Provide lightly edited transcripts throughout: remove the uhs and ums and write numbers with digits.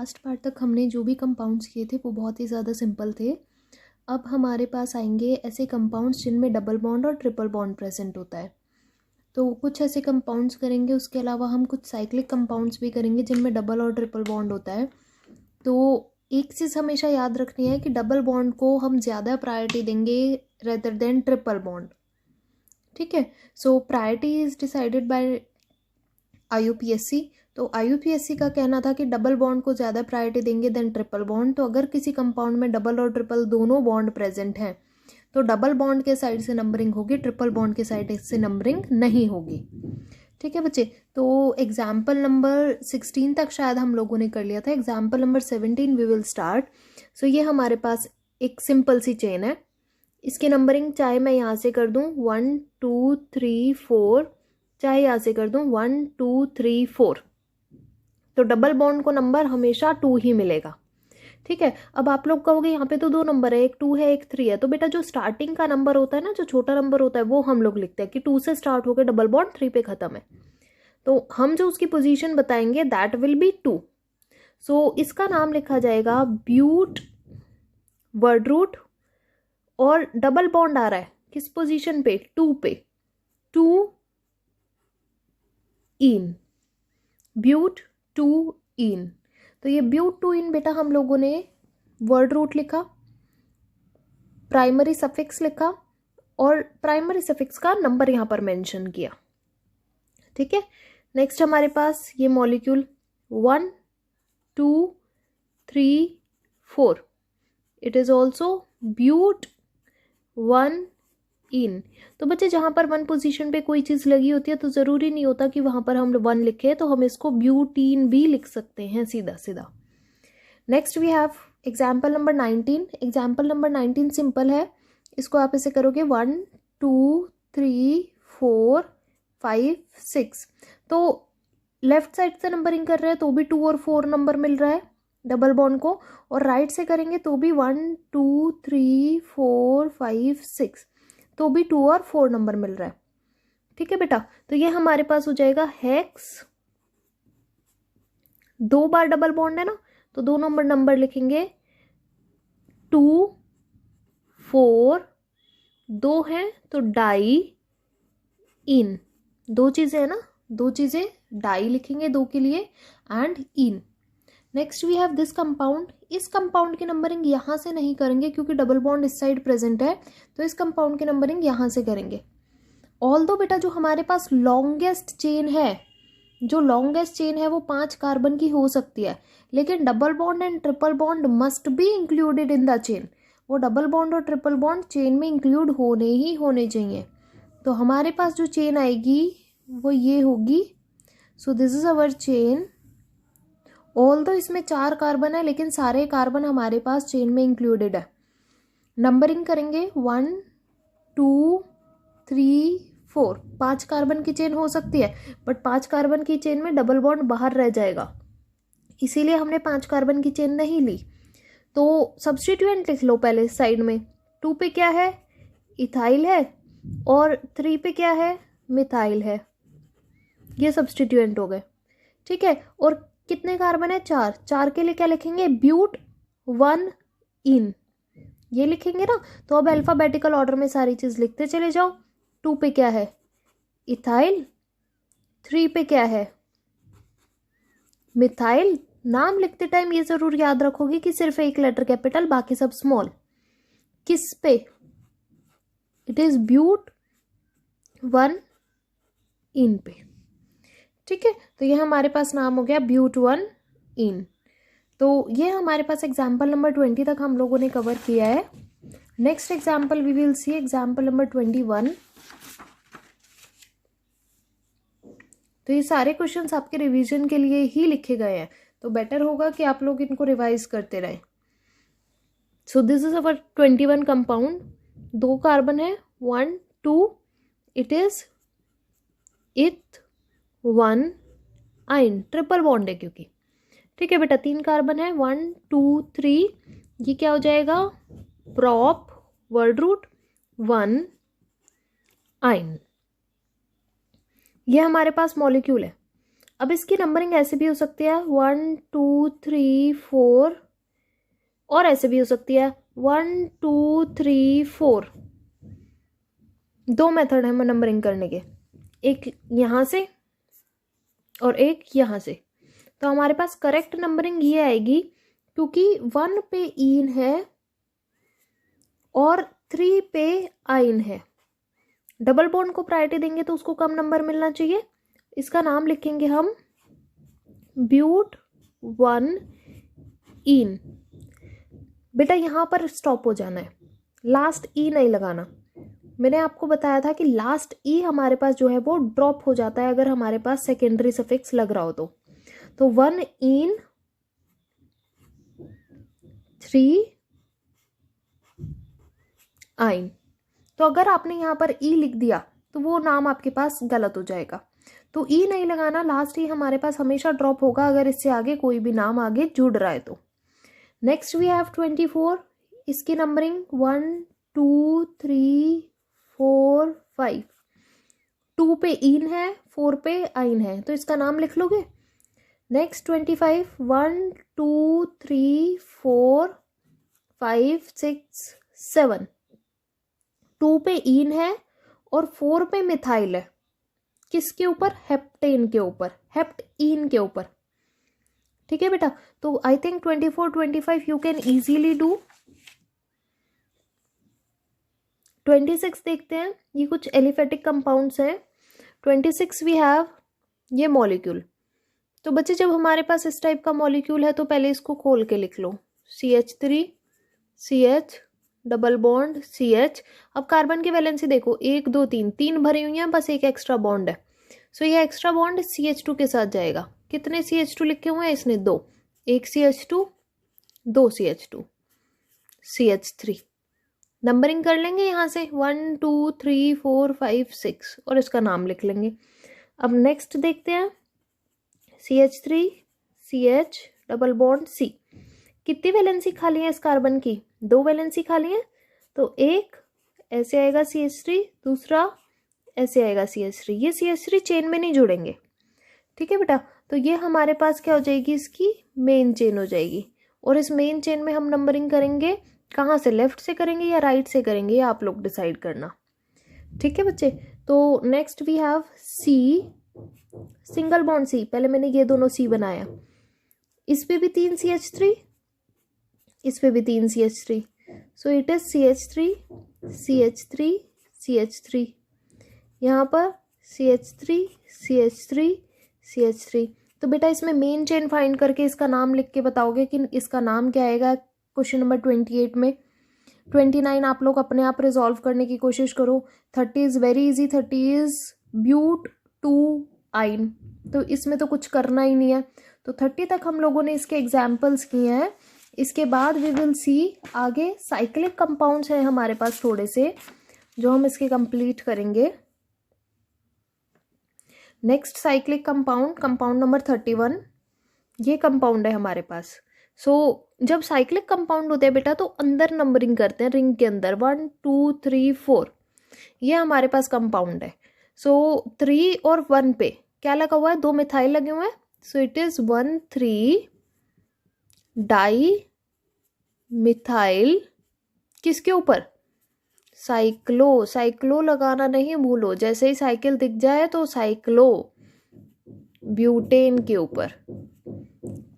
Last part तक हमने जो भी कंपाउंड्स किए थे वो बहुत ही ज़्यादा सिंपल थे। अब हमारे पास आएंगे ऐसे कंपाउंड्स जिनमें डबल बॉन्ड और ट्रिपल बॉन्ड प्रेजेंट होता है। तो कुछ ऐसे कंपाउंड्स करेंगे, उसके अलावा हम कुछ साइक्लिक कंपाउंड्स भी करेंगे जिनमें डबल और ट्रिपल बॉन्ड होता है। तो एक चीज़ हमेशा याद रखनी है कि डबल बॉन्ड को हम ज़्यादा प्रायोरिटी देंगे रेदर देन ट्रिपल बॉन्ड। ठीक है, so priority is decided by IUPAC। तो IUPAC का कहना था कि डबल बॉन्ड को ज़्यादा प्रायोरिटी देंगे देन ट्रिपल बॉन्ड। तो अगर किसी कंपाउंड में डबल और ट्रिपल दोनों बॉन्ड प्रेजेंट हैं तो डबल बॉन्ड के साइड से नंबरिंग होगी, ट्रिपल बॉन्ड के साइड से नंबरिंग नहीं होगी। ठीक है बच्चे, तो एग्जाम्पल नंबर 16 तक शायद हम लोगों ने कर लिया था। Example number 17 we will start. So ये हमारे पास एक सिंपल सी चेन है। इसकी नंबरिंग चाहे मैं यहाँ से कर दूँ 1 2 3 4, चाहे यहाँ से कर दूँ 1 2 3 4, तो डबल बॉन्ड को नंबर हमेशा 2 ही मिलेगा। ठीक है, अब आप लोग कहोगे यहाँ पे तो 2 नंबर है, एक 2 है एक 3 है। तो बेटा जो स्टार्टिंग का नंबर होता है ना, जो छोटा नंबर होता है वो हम लोग लिखते हैं कि 2 से स्टार्ट होकर डबल बॉन्ड 3 पे खत्म है। तो हम जो उसकी पोजीशन बताएंगे दैट विल बी 2। सो इसका नाम लिखा जाएगा ब्यूट वर्ड रूट, और डबल बॉन्ड आ रहा है किस पोजीशन पे, 2 पे, 2 इन, ब्यूट 2 इन। तो ये ब्यूट 2 इन बेटा हम लोगों ने वर्ड रूट लिखा, प्राइमरी सफिक्स लिखा और प्राइमरी सफिक्स का नंबर यहां पर मेंशन किया। ठीक है, नेक्स्ट हमारे पास ये molecule 1 2 3 4, it is also but 1 yne. तो बच्चे जहां पर 1 पोजीशन पे कोई चीज लगी होती है तो जरूरी नहीं होता कि वहां पर हम 1 लिखे, तो हम इसको ब्यूटीन भी लिख सकते हैं सीधा सीधा। Next we have example number 19। Example number 19 simple है, इसको आप ऐसे करोगे 1 2 3 4 5 6। तो लेफ्ट साइड से नंबरिंग कर रहे हैं तो भी 2 और 4 नंबर मिल रहा है डबल बॉन्ड को, और राइट से करेंगे तो भी 1 2 3 4 5 6, तो भी 2 और 4 नंबर मिल रहा है। ठीक है बेटा, तो ये हमारे पास हो जाएगा हेक्स। 2 बार डबल बॉन्ड है ना, तो 2 नंबर लिखेंगे 2 4, 2 है तो डाई इन, 2 चीजें है ना, 2 चीजें डाई लिखेंगे 2 के लिए and yne. Next we have this compound. इस कंपाउंड की नंबरिंग यहां से नहीं करेंगे क्योंकि डबल बॉन्ड इस साइड प्रेजेंट है, तो इस कंपाउंड की नंबरिंग यहां से करेंगे। ऑल्दो बेटा जो हमारे पास लॉन्गेस्ट चेन है, जो लॉन्गेस्ट चेन है वो 5 कार्बन की हो सकती है, लेकिन double bond and triple bond must be included in the chain. वो डबल बॉन्ड और ट्रिपल बॉन्ड चेन में इंक्लूड होने ही होने चाहिए। तो हमारे पास जो चेन आएगी वो ये होगी। So this is our chain. Although इसमें 4 कार्बन है लेकिन सारे कार्बन हमारे पास चेन में इंक्लूडेड है। नंबरिंग करेंगे 1 2 3 4, 5 कार्बन की चेन हो सकती है, बट 5 कार्बन की चेन में डबल बॉन्ड बाहर रह जाएगा, इसीलिए हमने 5 कार्बन की चेन नहीं ली। तो सब्स्टिट्यूएंट लिख लो पहले साइड में। 2 पे क्या है, इथाइल है, और 3 पे क्या है, मिथाइल है। ये सब्स्टिट्यूएंट हो गए। ठीक है, और कितने कार्बन है, 4, 4 के लिए क्या लिखेंगे, ब्यूट 1 इन, ये लिखेंगे ना। तो अब अल्फाबेटिकल ऑर्डर में सारी चीज लिखते चले जाओ। 2 पे क्या है, इथाइल, 3 पे क्या है, मिथाइल। नाम लिखते टाइम ये जरूर याद रखोगे कि सिर्फ एक लेटर कैपिटल बाकी सब स्मॉल। किस पे, इट इज ब्यूट 1 इन पे। ठीक है, तो ये हमारे पास नाम हो गया ब्यूट 1 इन। तो ये हमारे पास एग्जाम्पल नंबर 20 तक हम लोगों ने कवर किया है। Next example we will see example number 21। तो ये सारे क्वेश्चंस आपके रिवीजन के लिए ही लिखे गए हैं, तो बेटर होगा कि आप लोग इनको रिवाइज करते रहें। So this is our 21 compound. 2 carbon है, 1 2, इट इज इथ 1 आइन, ट्रिपल बॉन्ड है क्योंकि। ठीक है बेटा, 3 कार्बन है, 1 2 3, ये क्या हो जाएगा, प्रॉप वर्ड रूट 1 आइन। ये हमारे पास मॉलिक्यूल है। अब इसकी नंबरिंग ऐसे भी हो सकती है 1 2 3 4, और ऐसे भी हो सकती है 1 2 3 4। दो मेथड है नंबरिंग करने के, एक यहाँ से और एक यहाँ से। तो हमारे पास करेक्ट नंबरिंग ये आएगी, क्योंकि 1 पे इन है और 3 पे आइन है। डबल बॉन्ड को प्रायोरिटी देंगे तो उसको कम नंबर मिलना चाहिए। इसका नाम लिखेंगे हम ब्यूट 1 इन। बेटा यहाँ पर स्टॉप हो जाना है, लास्ट ई नहीं लगाना। मैंने आपको बताया था कि लास्ट ई हमारे पास जो है वो ड्रॉप हो जाता है अगर हमारे पास सेकेंडरी सफिक्स लग रहा हो तो 1 इन 3 आइन। तो अगर आपने यहाँ पर ई लिख दिया तो वो नाम आपके पास गलत हो जाएगा। तो ई नहीं लगाना, लास्ट ई हमारे पास हमेशा ड्रॉप होगा अगर इससे आगे कोई भी नाम आगे जुड़ रहा है तो। Next we have 24। इसकी नंबरिंग 1 2 3 4 5। 2 पे इन है, 4 पे आइन है, तो इसका नाम लिख लोगे। नेक्स्ट 25 1 2 3 4 5 6 7। 2 पे इन है और 4 पे मिथाइल है। किसके ऊपर? हेप्टेन के ऊपर, हेप्टइन के ऊपर। ठीक है बेटा, तो I think 24 25 you can easily do. 26 देखते हैं, ये कुछ एलिफेटिक कंपाउंड्स हैं। 26 वी हैव ये मॉलिक्यूल। तो बच्चे जब हमारे पास इस टाइप का मॉलिक्यूल है तो पहले इसको खोल के लिख लो, CH3 CH double bond CH। अब कार्बन की वैलेंसी देखो 1 2 3, 3 भरी हुई है, बस एक एक्स्ट्रा बॉन्ड है। सो ये एक्स्ट्रा बॉन्ड CH2 के साथ जाएगा। कितने CH2 लिखे हुए हैं इसने? 2, एक CH2 2 CH2 CH3। नंबरिंग कर लेंगे यहाँ से 1 2 3 4 5 6 और इसका नाम लिख लेंगे। अब नेक्स्ट देखते हैं CH3 CH double bond C। कितनी वैलेंसी खाली है इस कार्बन की? 2 वैलेंसी खाली है, तो एक ऐसे आएगा CH3, दूसरा ऐसे आएगा CH3। ये CH3 चेन में नहीं जुड़ेंगे। ठीक है बेटा, तो ये हमारे पास क्या हो जाएगी? इसकी मेन चेन हो जाएगी। और इस मेन चेन में हम नंबरिंग करेंगे कहाँ से? लेफ्ट से करेंगे या राइट से करेंगे, ये आप लोग डिसाइड करना। ठीक है बच्चे, तो next we have C single bond C। पहले मैंने ये दोनों C बनाया, इस पे भी 3 CH3, इस पे भी 3 CH3। So it is CH3 CH3 CH3। यहाँ पर CH3 CH3 CH3। तो बेटा इसमें मेन चेन फाइंड करके इसका नाम लिख के बताओगे कि इसका नाम क्या आएगा क्वेश्चन नंबर 28 में। 29 आप लोग अपने आप रिजॉल्व करने की कोशिश करो। 30 is very easy, 30 is but 2 yne. तो इसमें तो कुछ करना ही नहीं है। तो 30 तक हम लोगों ने इसके एग्जाम्पल्स किए हैं। इसके बाद वी विल सी आगे साइक्लिक कंपाउंड्स हैं हमारे पास थोड़े से, जो हम इसके कंप्लीट करेंगे। Next cyclic compound, compound number 31। ये कंपाउंड है हमारे पास। जब साइक्लिक कंपाउंड होते हैं बेटा तो अंदर नंबरिंग करते हैं रिंग के अंदर 1 2 3 4। ये हमारे पास कंपाउंड है। 3 और 1 पे क्या लगा हुआ है? 2 मिथाइल लगे हुए हैं। So it is 1 3 di methyl. किसके ऊपर? साइक्लो। साइक्लो लगाना नहीं भूलो, जैसे ही साइकिल दिख जाए तो साइक्लो ब्यूटेन के ऊपर।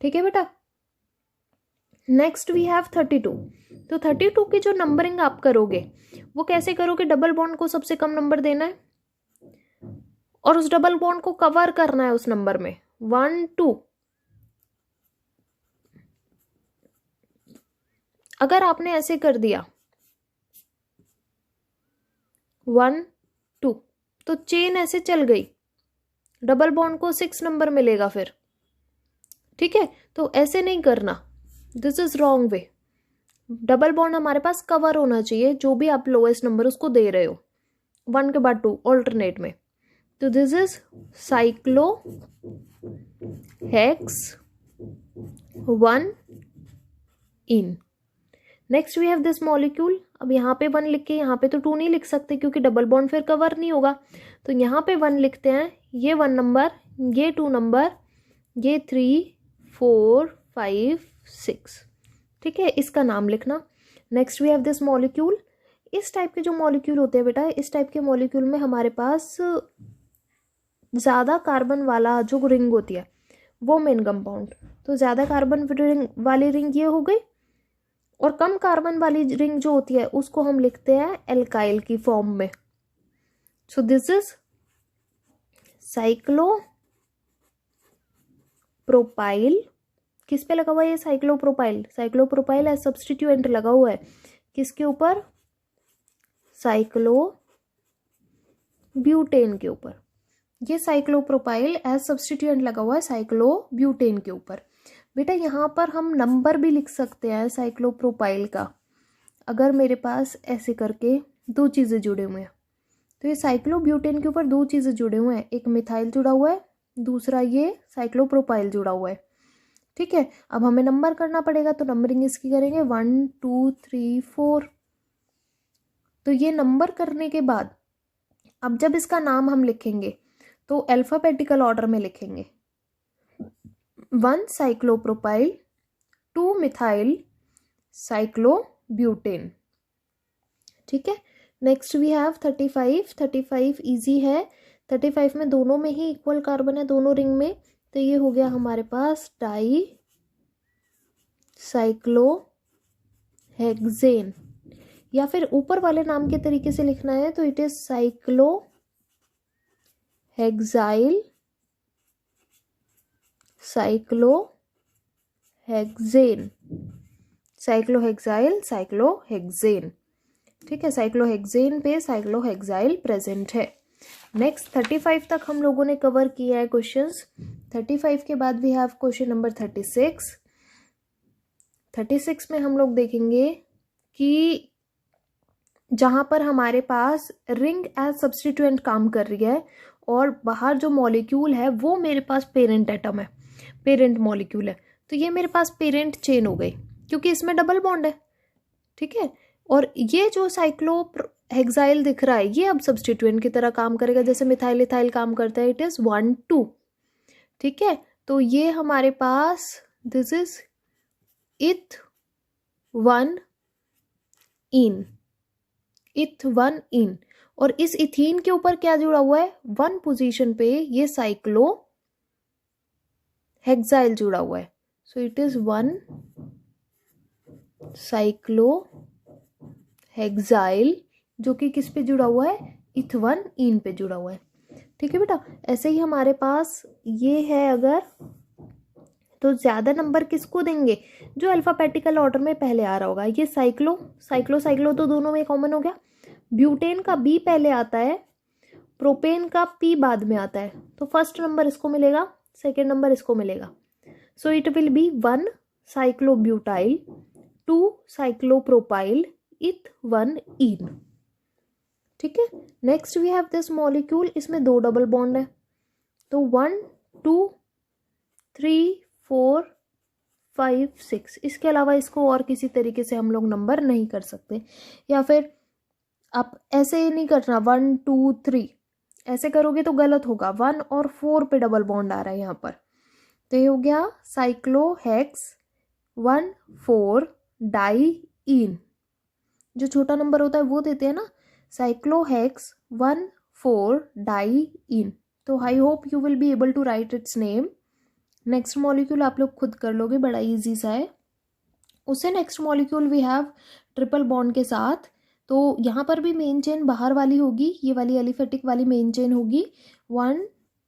ठीक है बेटा, नेक्स्ट वी हैव 32। तो 32 की जो नंबरिंग आप करोगे वो कैसे करोगे? डबल बॉन्ड को सबसे कम नंबर देना है और उस डबल बॉन्ड को कवर करना है उस नंबर में 1 2। अगर आपने ऐसे कर दिया 1 2 तो चेन ऐसे चल गई, डबल बॉन्ड को 6 नंबर मिलेगा फिर। ठीक है, तो ऐसे नहीं करना, this is wrong way. Double bond हमारे पास कवर होना चाहिए, जो भी आप लोएस्ट नंबर उसको दे रहे हो 1 के बाद 2 ऑल्टरनेट में। तो this is cyclohex 1 ene. Next we have this molecule. अब यहाँ पे 1 लिख के, यहाँ पे तो 2 नहीं लिख सकते क्योंकि डबल बॉन्ड फिर कवर नहीं होगा। तो यहाँ पे 1 लिखते हैं, ये 1 नंबर, ये 2 नंबर ये 3 4 5 6, ठीक है, इसका नाम लिखना। Next we have this molecule. इस टाइप के जो मॉलिक्यूल होते हैं बेटा, इस टाइप के मॉलिक्यूल में हमारे पास ज़्यादा कार्बन वाला जो रिंग होती है वो मेन कंपाउंड, तो ज़्यादा कार्बन रिंग वाली रिंग ये हो गई, और कम कार्बन वाली रिंग जो होती है उसको हम लिखते हैं एल्काइल की फॉर्म में। So this is cyclopropyl. किस पे लगा हुआ है ये साइक्लोप्रोपाइल? साइक्लोप्रोपाइल एज सब्स्टिट्यूएंट लगा हुआ है किसके ऊपर? साइक्लोब्यूटेन के ऊपर। ये साइक्लोप्रोपाइल एज सब्स्टिट्यूएंट लगा हुआ है साइक्लोब्यूटेन के ऊपर। बेटा यहाँ पर हम नंबर भी लिख सकते हैं साइक्लोप्रोपाइल का, अगर मेरे पास ऐसे करके दो चीज़ें जुड़े हुए हैं, तो ये साइक्लोब्यूटेन के ऊपर दो चीज़ें जुड़े हुए हैं, एक मिथाइल जुड़ा हुआ है, दूसरा ये साइक्लोप्रोपाइल जुड़ा हुआ है, ठीक है। अब हमें नंबर करना पड़ेगा, तो नंबरिंग इसकी करेंगे 1 2 3 4। तो ये नंबर करने के बाद अब जब इसका नाम हम लिखेंगे तो अल्फाबेटिकल ऑर्डर में लिखेंगे। 1 साइक्लोप्रोपाइल, 2 मिथाइल साइक्लोब्यूटेन, ठीक है। Next we have 35। 35 इजी है, 35 में दोनों में ही इक्वल कार्बन है, दोनों रिंग में, तो ये हो गया हमारे पास डाई साइक्लोहेक्सेन, या फिर ऊपर वाले नाम के तरीके से लिखना है तो it is cyclohexyl cyclohexane, cyclohexyl cyclohexane, ठीक है। साइक्लोहेक्सेन पे साइक्लोहेक्साइल प्रेजेंट है। नेक्स्ट 35 तक हम लोगों ने कवर किया है क्वेश्चंस। 35 के बाद वी हैव क्वेश्चन नंबर 36। 36 में हम लोग देखेंगे कि जहां पर हमारे पास रिंग एज सब्स्टिट्यूएंट काम कर रही है और बाहर जो मॉलिक्यूल है वो मेरे पास पेरेंट एटम है, पेरेंट मॉलिक्यूल है, तो ये मेरे पास पेरेंट चेन हो गई क्योंकि इसमें डबल बॉन्ड है, ठीक है। और ये जो साइक्लोहेक्साइल दिख रहा है ये अब सब्स्टिट्यूएंट की तरह काम करेगा, जैसे मिथाइल इथाइल काम करता है, इट इज 1 2, ठीक है। तो ये हमारे पास दिस इज इथ 1 इन, इथ 1 इन, और इस इथीन के ऊपर क्या जुड़ा हुआ है? 1 पोजीशन पे ये साइक्लोहेक्साइल जुड़ा हुआ है, सो इट इज 1 साइक्लोहेक्साइल, जो कि किस पे जुड़ा हुआ है? इथ 1 इन पे जुड़ा हुआ है, ठीक है बेटा। ऐसे ही हमारे पास ये है अगर, तो ज्यादा नंबर किसको देंगे? जो अल्फाबेटिकल ऑर्डर में पहले आ रहा होगा। ये साइक्लो साइक्लो साइक्लो तो दोनों में कॉमन हो गया। ब्यूटेन का बी पहले आता है, प्रोपेन का पी बाद में आता है, तो फर्स्ट नंबर इसको मिलेगा, सेकेंड नंबर इसको मिलेगा। So it will be 1 cyclobutyl, 2 cyclopropyl, eth 1 yne, ठीक है। Next we have this molecule, इसमें 2 डबल बॉन्ड है, तो 1 2 3 4 5 6, इसके अलावा इसको और किसी तरीके से हम लोग नंबर नहीं कर सकते। या फिर आप ऐसे ही नहीं करना 1 2 3, ऐसे करोगे तो गलत होगा। 1 और 4 पे डबल बॉन्ड आ रहा है यहाँ पर, तो ये हो गया साइक्लोहेक्स 1 4 डाई इन, जो छोटा नंबर होता है वो देते हैं ना, साइक्लोहेक्स 1 4 डाई इन। तो I hope you will be able to write its name. Next molecule आप लोग खुद कर लोगे, बड़ा इजी सा है। उससे next molecule we have triple bond के साथ, तो यहाँ पर भी मेन चेन बाहर वाली होगी, ये वाली एलिफेटिक वाली मेन चेन होगी 1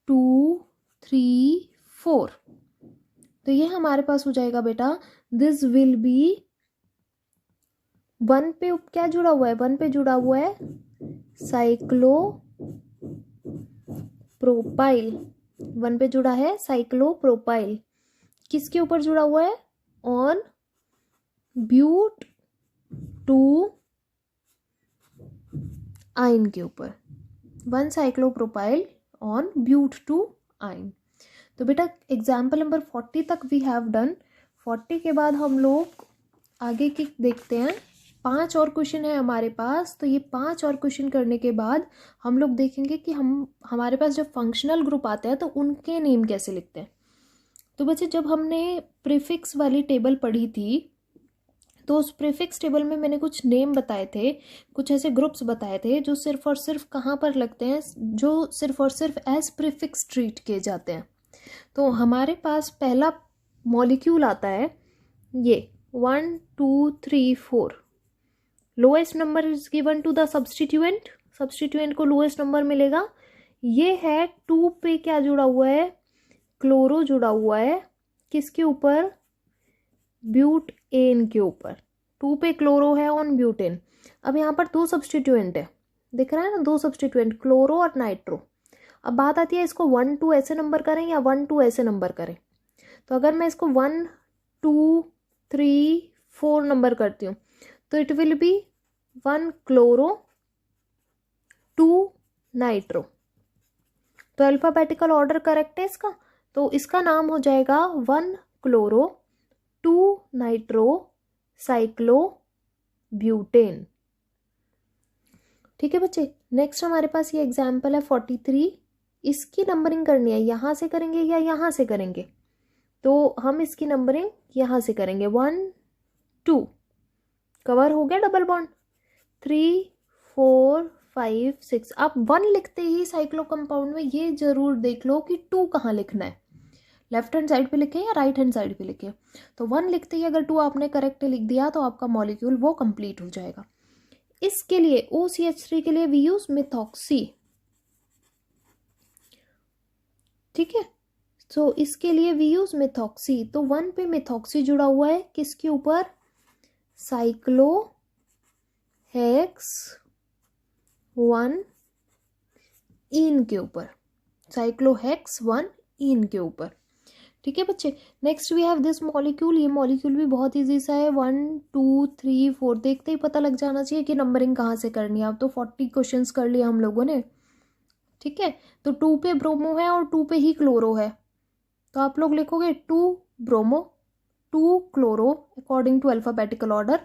2 3 4, तो ये हमारे पास हो जाएगा बेटा, दिस विल बी 1 पे क्या जुड़ा हुआ है? 1 पे जुड़ा हुआ है साइक्लोप्रोपाइल, 1 पे जुड़ा है साइक्लोप्रोपाइल, किसके ऊपर जुड़ा हुआ है? ऑन ब्यूट 2 आइन के ऊपर, 1 साइक्लोप्रोपाइल ऑन ब्यूट 2 आइन। तो बेटा एग्जाम्पल नंबर 40 तक वी हैव डन। 40 के बाद हम लोग आगे की देखते हैं, 5 और क्वेश्चन है हमारे पास, तो ये 5 और क्वेश्चन करने के बाद हम लोग देखेंगे कि हमारे पास जब फंक्शनल ग्रुप आते हैं तो उनके नेम कैसे लिखते हैं। तो बच्चे जब हमने प्रीफिक्स वाली टेबल पढ़ी थी तो उस प्रीफिक्स टेबल में मैंने कुछ नेम बताए थे, कुछ ऐसे ग्रुप्स बताए थे जो सिर्फ और सिर्फ कहाँ पर लगते हैं, जो सिर्फ और सिर्फ एज प्रीफिक्स ट्रीट किए जाते हैं। तो हमारे पास पहला मॉलिक्यूल आता है ये 1 2 3 4। Lowest number is given to the substituent, substituent को लोएस्ट नंबर मिलेगा। ये है 2 पे क्या जुड़ा हुआ है, क्लोरो जुड़ा हुआ है, किसके ऊपर, ब्यूटेन के ऊपर। 2 पे क्लोरो है ऑन ब्यूटेन। अब यहाँ पर 2 सब्सटीट्यूएंट है, दिख रहा है ना, 2 सब्सटीट्यूएंट क्लोरो और नाइट्रो। अब बात आती है इसको 1 2 ऐसे नंबर करें या 1 2 ऐसे नंबर करें। तो अगर मैं इसको 1 2 3 4 नंबर करती हूँ तो it will be 1 chloro 2 nitro. तो अल्फाबेटिकल ऑर्डर करेक्ट है इसका, तो इसका नाम हो जाएगा 1 क्लोरो 2 नाइट्रो साइक्लो ब्यूटेन। ठीक है बच्चे, नेक्स्ट हमारे पास ये एग्जाम्पल है 43। इसकी नंबरिंग करनी है, यहाँ से करेंगे या यहाँ से करेंगे, तो हम इसकी नंबरिंग यहाँ से करेंगे। 1 2 कवर हो गया डबल बॉन्ड, 3 4 5 6। आप 1 लिखते ही साइक्लो कंपाउंड में ये जरूर देख लो कि 2 कहाँ लिखना है, लेफ्ट हैंड साइड पे लिखे या राइट हैंड साइड पे लिखे। तो 1 लिखते ही अगर 2 आपने करेक्ट लिख दिया तो आपका मॉलिक्यूल वो कंप्लीट हो जाएगा। इसके लिए OCH3 के लिए वी यूज मिथॉक्सी। ठीक है, तो इसके लिए वी यूज मिथॉक्सी। तो 1 पे मिथॉक्सी जुड़ा हुआ है, किसके ऊपर, साइक्लो हेक्स 1 इन के ऊपर, साइक्लो हेक्स 1 इन के ऊपर। ठीक है बच्चे, next we have this molecule. ये मॉलिक्यूल भी बहुत इजी सा है, 1 2 3 4 देखते ही पता लग जाना चाहिए कि नंबरिंग कहाँ से करनी है। अब तो 40 क्वेश्चंस कर लिया हम लोगों ने। ठीक है, तो 2 पे ब्रोमो है और 2 पे ही क्लोरो है, तो आप लोग लिखोगे 2 bromo 2 chloro according to alphabetical order,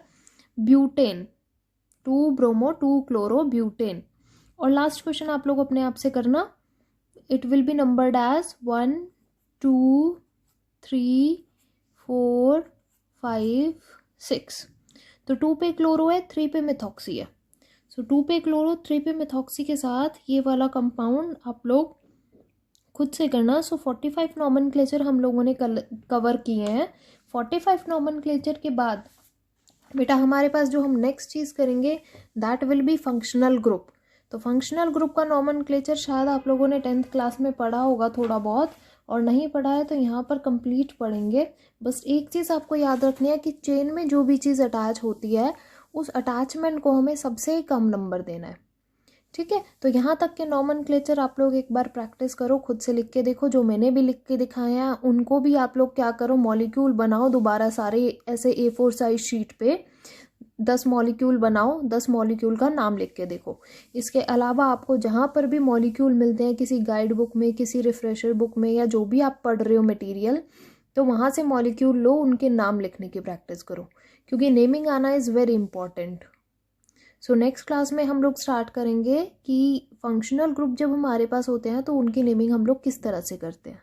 butane 2 bromo 2 chloro butane. और लास्ट क्वेश्चन आप लोग अपने आप से करना, it will be numbered as 1 2 3 4 5 6। तो 2 पे क्लोरो है, 3 पे मिथॉक्सी है। सो 2 पे क्लोरो 3 पे मिथॉक्सी के साथ ये वाला कंपाउंड आप लोग खुद से करना। सो 45 नॉमेनक्लेचर हम लोगों ने कवर किए हैं। 45 नॉमेनक्लेचर के बाद बेटा हमारे पास जो हम नेक्स्ट चीज़ करेंगे that will be functional group. तो फंक्शनल ग्रुप का नॉमेनक्लेचर शायद आप लोगों ने 10th क्लास में पढ़ा होगा थोड़ा बहुत, और नहीं पढ़ा है तो यहाँ पर कंप्लीट पढ़ेंगे। बस एक चीज़ आपको याद रखनी है कि चेन में जो भी चीज़ अटैच होती है उस अटैचमेंट को हमें सबसे कम नंबर देना है। ठीक है, तो यहाँ तक के नॉमेनक्लेचर आप लोग एक बार प्रैक्टिस करो, खुद से लिख के देखो, जो मैंने भी लिख के दिखाए हैं उनको भी आप लोग क्या करो, मॉलिक्यूल बनाओ दोबारा सारे ऐसे A4 साइज शीट पे 10 मॉलिक्यूल बनाओ, 10 मॉलिक्यूल का नाम लिख के देखो। इसके अलावा आपको जहाँ पर भी मॉलिक्यूल मिलते हैं किसी गाइड बुक में, किसी रिफ्रेशर बुक में, या जो भी आप पढ़ रहे हो मटेरियल, तो वहाँ से मॉलिक्यूल लो, उनके नाम लिखने की प्रैक्टिस करो, क्योंकि नेमिंग आना is very important. So next class में हम लोग स्टार्ट करेंगे कि फंक्शनल ग्रुप जब हमारे पास होते हैं तो उनकी नेमिंग हम लोग किस तरह से करते हैं।